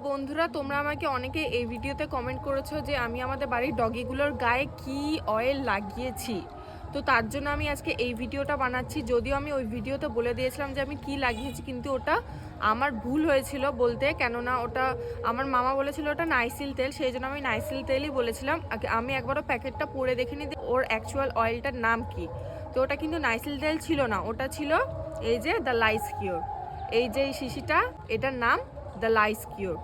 বন্ধুরা, তোমরা আমাকে অনেকে এই ভিডিওতে কমেন্ট করেছো যে আমি আমাদের বাড়ির ডগিগুলোর গায়ে কি অয়েল লাগিয়েছি। তো তার জন্য আমি আজকে এই ভিডিওটা বানাচ্ছি। যদিও আমি ওই ভিডিওতে বলে দিয়েছিলাম যে আমি কি লাগিয়েছি, কিন্তু ওটা আমার ভুল হয়েছিল বলতে, কেননা ওটা আমার মামা বলেছিল ওটা নাইসিল তেল, সেই জন্য আমি নাইসিল তেলই বলেছিলাম। আমি একবারও প্যাকেটটা পরে দেখিনি ওর অ্যাকচুয়াল অয়েলটার নাম কি। তো ওটা কিন্তু নাইসিল তেল ছিল না, ওটা ছিল এই যে দ্য লাইস কিওর। এই যে শিশিটা, এটার নাম দ্য লাইস কিওর।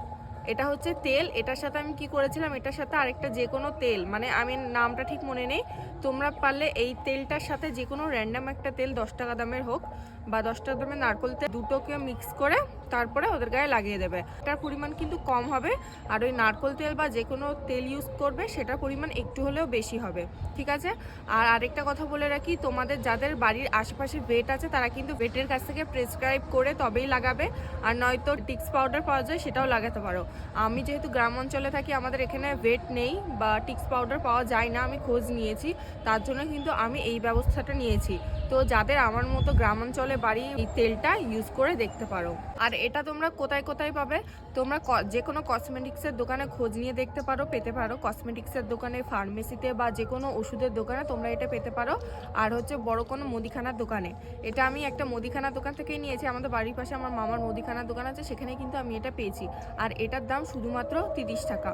এটা হচ্ছে তেল। এটার সাথে আমি কি করেছিলাম, এটার সাথে আরেকটা যে কোনো তেল, মানে আমি নামটা ঠিক মনে নেই, তোমরা পারলে এই তেলটার সাথে যে কোনো র্যান্ডাম একটা তেল 10 টাকা দামের হোক বা 10 টাকা দামের নারকেল তেল, দুটোকে মিক্স করে তারপরে ওদের গায়ে লাগিয়ে দেবে। এটার পরিমাণ কিন্তু কম হবে, আর ওই নারকেল তেল বা যে কোনো তেল ইউজ করবে সেটার পরিমাণ একটু হলেও বেশি হবে, ঠিক আছে? আর আরেকটা কথা বলে রাখি, তোমাদের যাদের বাড়ির আশেপাশে ভেট আছে তারা কিন্তু ভেটের কাছ থেকে প্রেসক্রাইব করে তবেই লাগাবে, আর নয়তো টিক্স পাউডার পাওয়া যায় সেটাও লাগাতে পারো। আমি যেহেতু গ্রাম অঞ্চলে থাকি, আমাদের এখানে ভেট নেই বা টিক্স পাউডার পাওয়া যায় না, আমি খোঁজ নিয়েছি, তার জন্য কিন্তু আমি এই ব্যবস্থাটা নিয়েছি। তো যাদের আমার মতো গ্রাম অঞ্চলে বাড়ি, এই তেলটা ইউজ করে দেখতে পারো। আর এটা তোমরা কোথায় কোথায় পাবে, তোমরা যে কোনো কসমেটিক্সের দোকানে খোঁজ নিয়ে দেখতে পারো, পেতে পারো। কসমেটিক্সের দোকানে, ফার্মেসিতে বা যে কোনো ওষুধের দোকানে তোমরা এটা পেতে পারো। আর হচ্ছে বড় কোনো মুদিখানার দোকানে। এটা আমি একটা মুদিখানার দোকান থেকেই নিয়েছি, আমাদের বাড়ির পাশে আমার মামার মুদিখানার দোকান আছে, সেখানে কিন্তু আমি এটা পেয়েছি। আর এটার দাম শুধুমাত্র 30 টাকা।